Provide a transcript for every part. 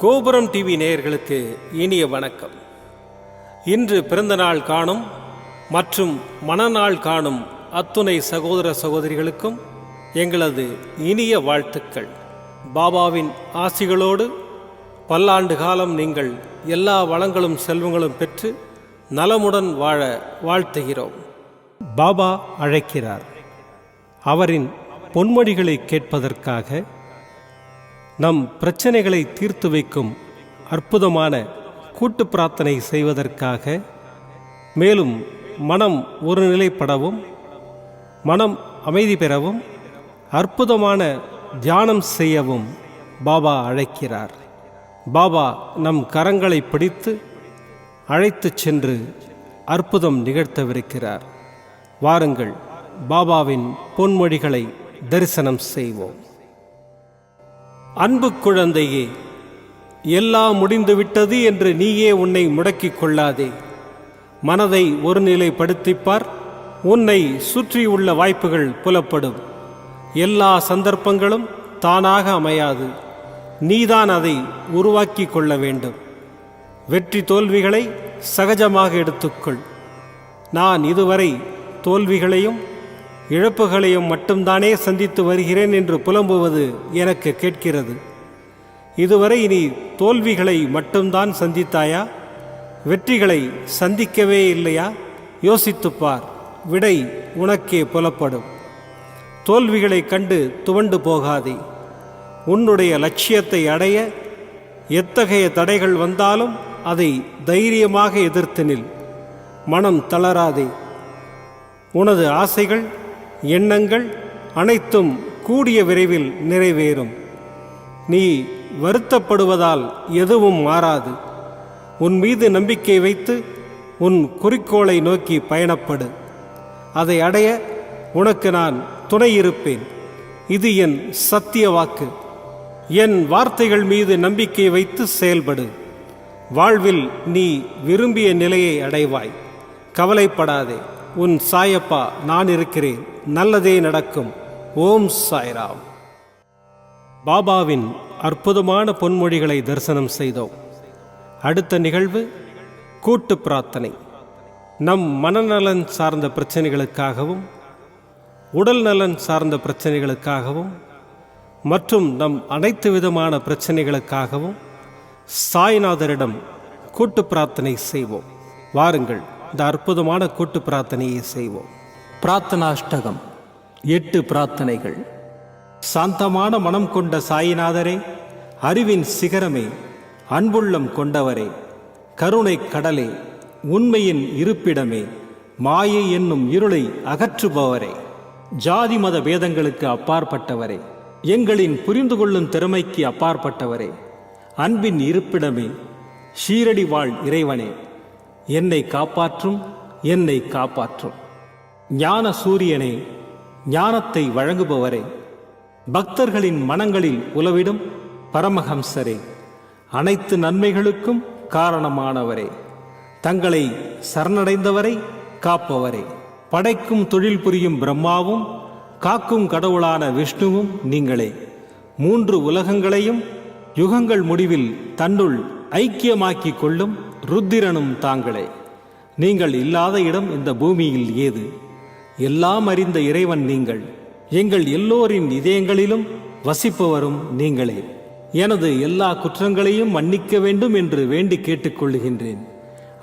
கோபுரம் டிவி நேயர்களுக்கு இனிய வணக்கம். இன்று பிறந்தநாள் காணும் மற்றும் மணநாள் காணும் அத்துணை சகோதர சகோதரிகளுக்கும் எங்களது இனிய வாழ்த்துக்கள். பாபாவின் ஆசிகளோடு பல்லாண்டு காலம் நீங்கள் எல்லா வளங்களும் செல்வங்களும் பெற்று நலமுடன் வாழ வாழ்த்துகிறோம். பாபா அழைக்கிறார். அவரின் பொன்மொழிகளை கேட்பதற்காக, நம் பிரச்சனைகளை தீர்த்து வைக்கும் அற்புதமான கூட்டு பிரார்த்தனை செய்வதற்காக, மேலும் மனம் ஒருநிலைப்படவும் மனம் அமைதி பெறவும் அற்புதமான தியானம் செய்யவும் பாபா அழைக்கிறார். பாபா நம் கரங்களை பிடித்து அழைத்துச் சென்று அற்புதம் நிகழ்த்தவிருக்கிறார். வாருங்கள், பாபாவின் பொன்மொழிகளை தரிசனம் செய்வோம். அன்பு குழந்தையே, எல்லாம் முடிந்துவிட்டது என்று நீயே உன்னை முடக்கிக் கொள்ளாதே. மனதை ஒருநிலைப்படுத்திப்பார். உன்னை சுற்றியுள்ள வாய்ப்புகள் புலப்படும். எல்லா சந்தர்ப்பங்களும் தானாக அமையாது. நீதான் அதை உருவாக்கி கொள்ள வேண்டும். வெற்றி தோல்விகளை சகஜமாக எடுத்துக்கொள். நான் இதுவரை தோல்விகளையும் இழப்புகளையும் மட்டும்தானே சந்தித்து வருகிறேன் என்று புலம்புவது எனக்கு கேட்கிறது. இதுவரை நீ தோல்விகளை மட்டும்தான் சந்தித்தாயா? வெற்றிகளை சந்திக்கவே இல்லையா? யோசித்துப்பார். விடை உனக்கே புலப்படும். தோல்விகளை கண்டு துவண்டு போகாதே. உன்னுடைய லட்சியத்தை அடைய எத்தகைய தடைகள் வந்தாலும் அதை தைரியமாக எதிர்த்து நில். மனம் தளராதே. உனது ஆசைகள், எண்ணங்கள் அனைத்தும் கூடிய விரைவில் நிறைவேறும். நீ வருத்தப்படுவதால் எதுவும் மாறாது. உன் மீது நம்பிக்கை வைத்து உன் குறிக்கோளை நோக்கி பயணப்படு. அதை அடைய உனக்கு நான் துணை இருப்பேன். இது என் சத்திய வாக்கு. என் வார்த்தைகள் மீது நம்பிக்கை வைத்து செயல்படு. வாழ்வில் நீ விரும்பிய நிலையை அடைவாய். கவலைப்படாதே. உன் சாயப்பா நான் இருக்கிறேன். நல்லதே நடக்கும். ஓம் சாய்ராம். பாபாவின் அற்புதமான பொன்மொழிகளை தரிசனம் செய்தோம். அடுத்த நிகழ்வு கூட்டு பிரார்த்தனை. நம் மனநலன் சார்ந்த பிரச்சனைகளுக்காகவும், உடல் நலன் சார்ந்த பிரச்சனைகளுக்காகவும் மற்றும் நம் அனைத்து விதமான பிரச்சனைகளுக்காகவும் சாய்நாதரிடம் கூட்டு பிரார்த்தனை செய்வோம். வாருங்கள், இந்த அற்புதமான கூட்டு பிரார்த்தனையை செய்வோம். பிரார்த்தனாஷ்டகம். 8 பிரார்த்தனைகள். சாந்தமான மனம் கொண்ட சாயிநாதரே, அறிவின் சிகரமே, அன்புள்ளம் கொண்டவரே, கருணை கடலே, உண்மையின் இருப்பிடமே, மாயை என்னும் இருளை அகற்றுபவரே, ஜாதி மத பேதங்களுக்கு அப்பாற்பட்டவரே, எங்களின் புரிந்து கொள்ளும் திறமைக்கு அப்பாற்பட்டவரே, அன்பின் இருப்பிடமே, ஷீரடி வாழ் இறைவனே, என்னை காப்பாற்றும், என்னை காப்பாற்றும். ஞான சூரியனே, ஞானத்தை வழங்குபவரே, பக்தர்களின் மனங்களில் உலவிடும் பரமஹம்சரே, அனைத்து நன்மைகளுக்கும் காரணமானவரே, தங்களை சரணடைந்தவரை காப்பவரே, படைக்கும் தொழில் புரியும் பிரம்மாவும் காக்கும் கடவுளான விஷ்ணுவும் நீங்களே. 3 உலகங்களையும் யுகங்கள் முடிவில் தன்னுள் ஐக்கியமாக்கிக் கொள்ளும் ருத்திரனும் தாங்களே. நீங்கள் இல்லாத இடம் இந்த பூமியில் ஏது? எல்லாம் அறிந்த இறைவன் நீங்கள். எங்கள் எல்லோரின் இதயங்களிலும் வசிப்பவரும் நீங்களே. எனது எல்லா குற்றங்களையும் மன்னிக்க வேண்டும் என்று வேண்டி கேட்டுக்கொள்ளுகின்றேன்.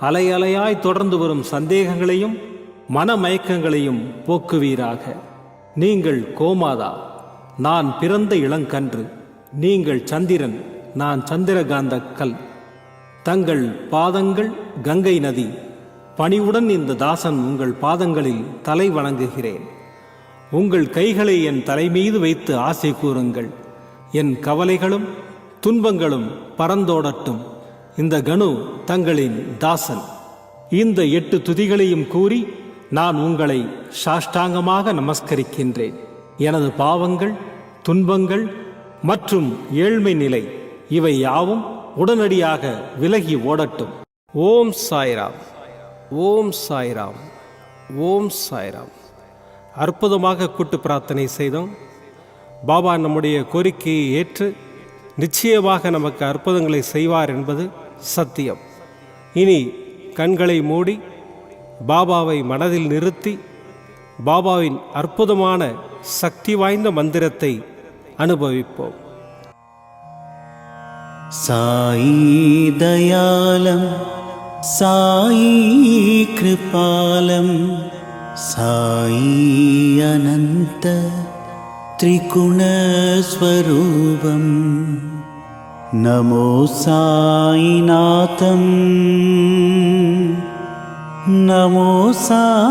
அலை அலையாய் தொடர்ந்து வரும் சந்தேகங்களையும் மனமயக்கங்களையும் போக்குவீராக. நீங்கள் கோமாதா, நான் பிறந்த இளங்கன்று. நீங்கள் சந்திரன், நான் சந்திரகாந்த கல். தங்கள் பாதங்கள் கங்கை நதி. பணிவுடன் இந்த தாசன் உங்கள் பாதங்களில் தலை வணங்குகிறேன். உங்கள் கைகளை என் தலைமீது வைத்து ஆசை கூறுங்கள். என் கவலைகளும் துன்பங்களும் பறந்தோடட்டும். இந்த கணு தங்களின் தாசன். இந்த 8 துதிகளையும் கூறி நான் உங்களை சாஷ்டாங்கமாக நமஸ்கரிக்கின்றேன். எனது பாவங்கள், துன்பங்கள் மற்றும் ஏழ்மை நிலை இவை யாவும் உடனடியாக விலகி ஓடட்டும். ஓம் சாய்ராம். ஓம் சாய்ராம். ஓம் சாய்ராம். அற்புதமாக கூட்டு பிரார்த்தனை செய்தோம். பாபா நம்முடைய கோரிக்கையை ஏற்று நிச்சயமாக நமக்கு அற்புதங்களை செய்வார் என்பது சத்தியம். இனி கண்களை மூடி பாபாவை மனதில் நிறுத்தி பாபாவின் அற்புதமான சக்தி வாய்ந்த மந்திரத்தை அனுபவிப்போம். சாயி தயாலம் சாயி கிருபாலம் சாயி அனந்த திரிகுணஸ்வரூபம் நமோ சாயிநாதம் நமோ சாயிநாதம்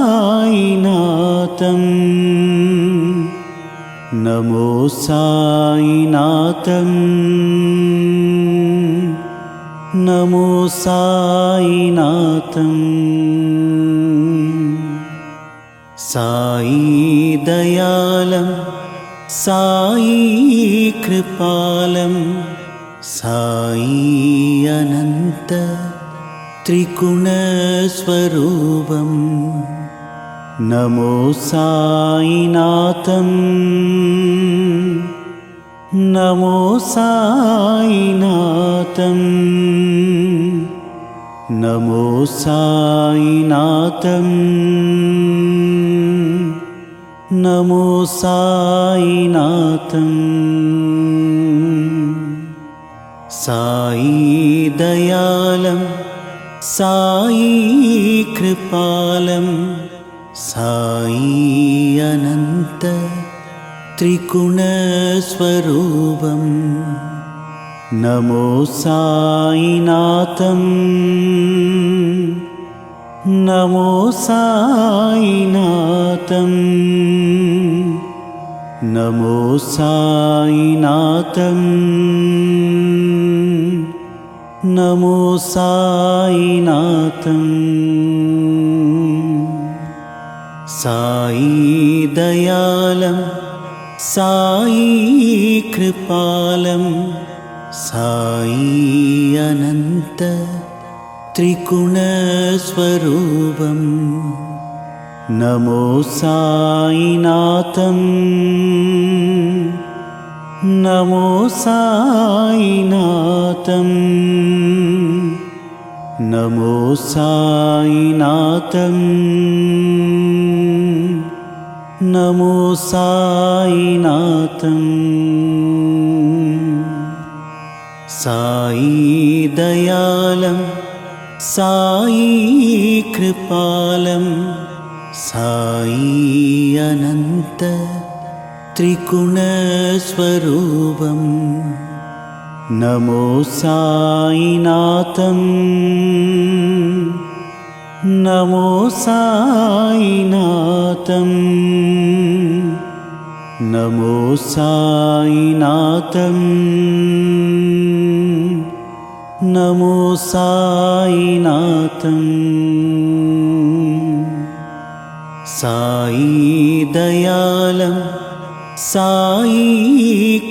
நமோ சாயிநாதம் நமோ சாயிநாதம். சாயி தயாலம் சாயி கிருபாலம் சாயி அனந்த திரிகுணஸ்வரூபம் நமோ சாயிநாதம் நமோ சாயிநாதம் நமோ சாயிநாதம் நமோ சாயிநாதம். சாயி தயாலம் சாயி கிருபாலம் சாயி அனந்த திரிகுணஸ்வரூபம் நமோ சாயிநாதம் நமோ சாயிநாதம் நமோ சாயிநாதம் நமோ சாயிநாதம். சாயி தயாலம் சாயி கிருபாலம் சாயி அனந்த திரிகுணஸ்வரூபம் நமோ சாயிநாதம் நமோ சாயிநாதம் நமோ சாயிநாதம் நமோ சாயிநாதம். சாயி தயாலம் சாயி கிருபாலம் சாயி அனந்த திரிகுணஸ்வரூபம் நமோ சாயிநாதம் நமோ சாயிநாதம் நமோ சாயிநாதம் நமோ சாயிநாதம். சாயி தயாலம் சாயி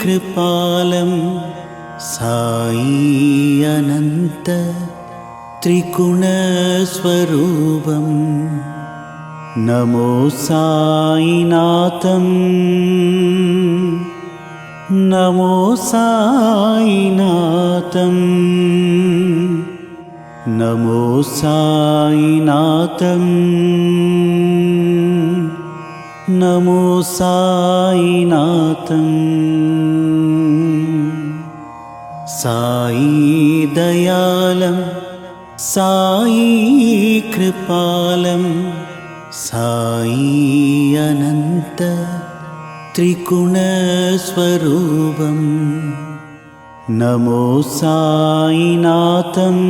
கிருபாலம் சாயி அனந்த திரிகுணஸ்வரூபம் நமோ சாயிநாதம் நமோ சாயிநாதம் நமோ சாயிநாதம் நமோ சாயிநாதம். சாயி தயாலம் சாயி கிருபாலம் சாயி அனந்த திரிகுணஸ்வரூபம் நமோ சாயிநாதம்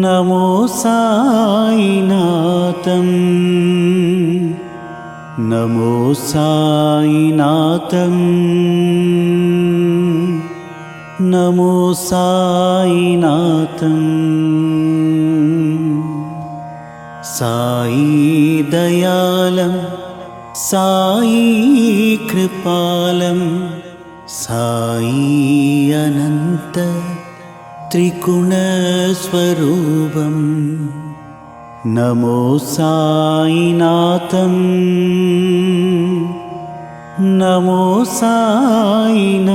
நமோ சாயிநாதம் நமோ சாயிநாதம் நமோ சாயிநாதம். சாயி தயாலம் சாயி கிருபாலம் சாயி அனந்த திரிகுணஸ்வரூபம் நமோ சாயிநாதம் नमो साईनाथम्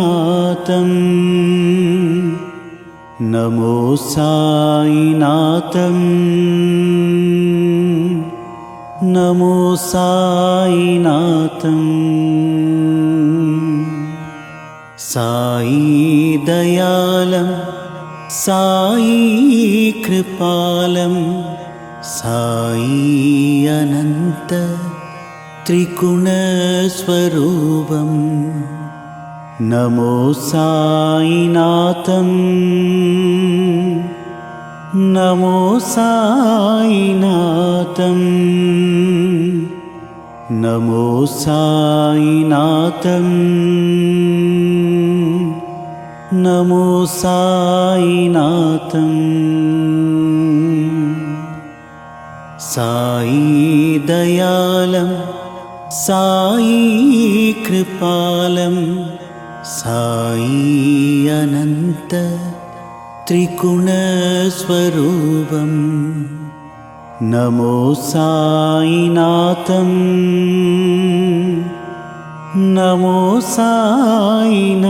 नमो साईनाथम् नमो साईनाथम् साई दयालं साई कृपालं साई अनंत त्रिगुणस्वरूपं नमो साईनाथम् नमो साईनाथम् नमो साईनाथम् नमो साईनाथम् साई दयालं साई कृपालं साई अनंत त्रिगुणस्वरूपं नमो साईनाथम् नमो साईनाथम्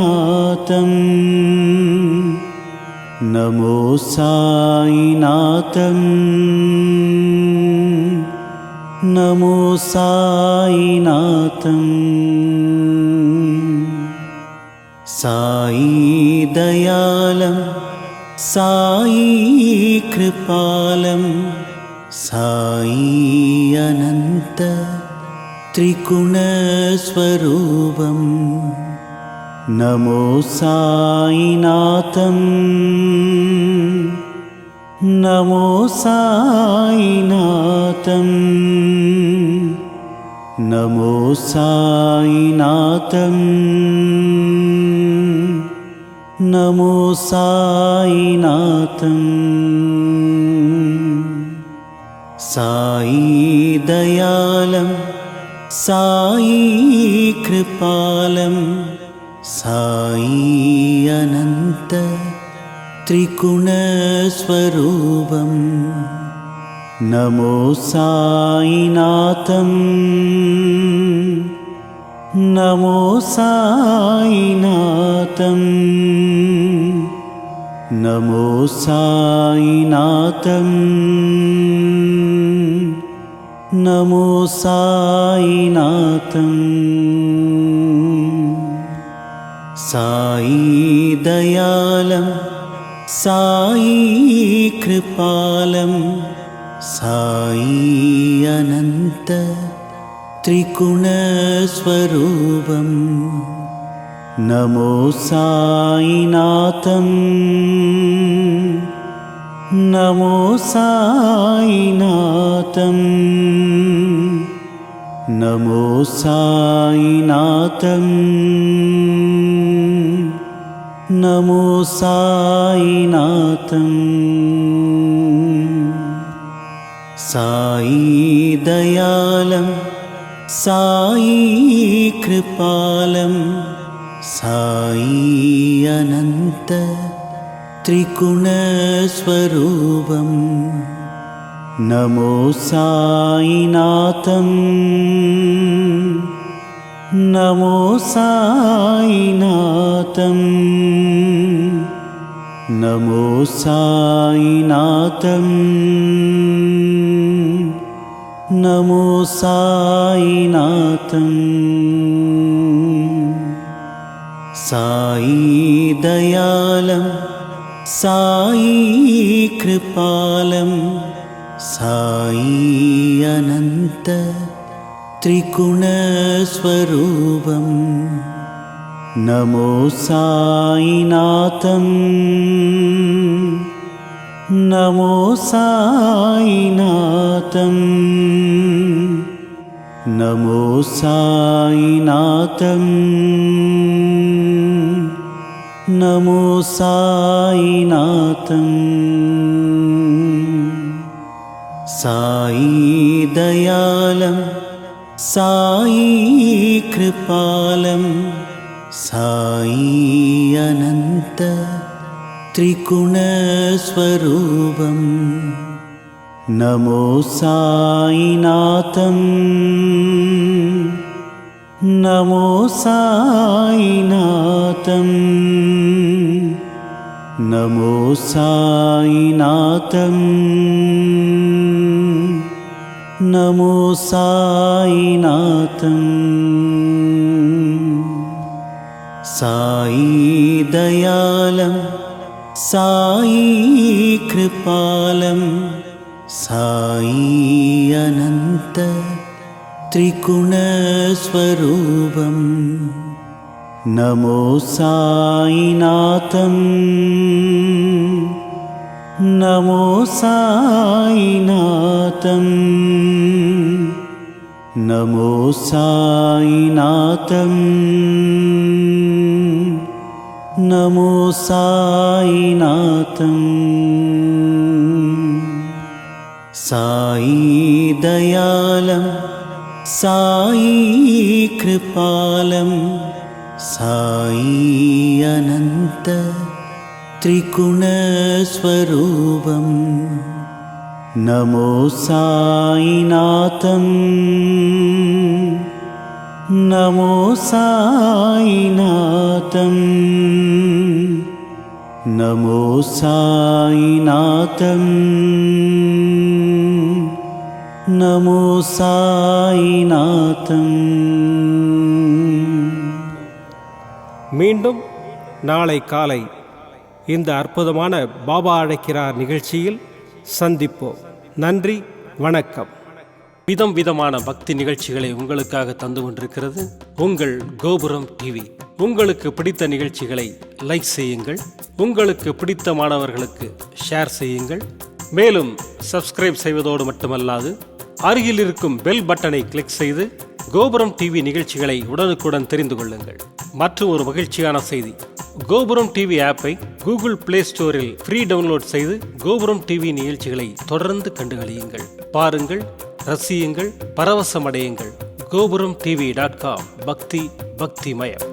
नमो साईनाथम् नमो साईनाथम् साई दयालं साई कृपालं साई अनंत त्रिगुणस्वरूपं नमो साईनाथम् नमो साईनाथम् नमो साईनाथम् नमो साईनाथम् साई दयालं साई कृपालं साई अनंत त्रिगुणस्वरूपं नमो साईनाथम् नमो साईनाथम् नमो साईनाथम् नमो साईनाथम् साई दयालं साई कृपालं साई अनंत त्रिगुणस्वरूपं नमो साईनाथम् नमो साईनाथम् नमो साईनाथम् नमो साईनाथम् साई दयालं साई कृपालं साई अनंत त्रिगुणस्वरूपं नमो साईनाथम् नमो साईनाथम् नमो साईनाथम् नमो साईनाथम् साई दयालं साई कृपालं साई अनंत त्रिगुणस्वरूपं नमो साईनाथम् नमो साईनाथम् नमो साईनाथम् नमो साईनाथम् साई दयालं साई कृपालं साई अनंत त्रिगुणस्वरूपं नमो साईनाथम् நமோ சாயிநாதம். நமோ சாயிநாதம். நமோ சாயிநாதம். சாயி தயாலம் சாயி கிருபாலம் சாயி அனந்த त्रिगुणस्वरूपम्. नमो साईनाथम्. नमो साईनाथम्. नमो साईनाथम्. नमो साईनाथम्. साई दयालम् साई कृपालं साई अनंत त्रिगुणस्वरूपं. नमो साईनाथं. नमो साईनाथं. नमो साईनाथं. நமோ சாயிநாதம். மீண்டும் நாளை காலை இந்த அற்புதமான பாபா அழைக்கிறார் நிகழ்ச்சியில் சந்திப்போம். நன்றி, வணக்கம். விதம் விதமான பக்தி நிகழ்ச்சிகளை உங்களுக்காக தந்து கொண்டிருக்கிறது உங்கள் கோபுரம் டிவி. உங்களுக்கு பிடித்த நிகழ்ச்சிகளை லைக் செய்யுங்கள், உங்களுக்கு பிடித்த மாணவர்களுக்கு ஷேர் செய்யுங்கள். மேலும் சப்ஸ்கிரைப் செய்வதோடு மட்டுமல்லாது அருகில் இருக்கும் பெல் பட்டனை கிளிக் செய்து கோபுரம் டிவி நிகழ்ச்சிகளை உடனுக்குடன் தெரிந்து கொள்ளுங்கள். மற்றும் ஒரு மகிழ்ச்சியான செய்தி, கோபுரம் டிவி ஆப்பை கூகுள் பிளே ஸ்டோரில் ஃப்ரீ டவுன்லோட் செய்து கோபுரம் டிவி நிகழ்ச்சிகளை தொடர்ந்து கண்டுகளியுங்கள், பாருங்கள், ரசியுங்கள், பரவசமடையுங்கள். gopuramtv.com. பக்தி பக்திமயம்.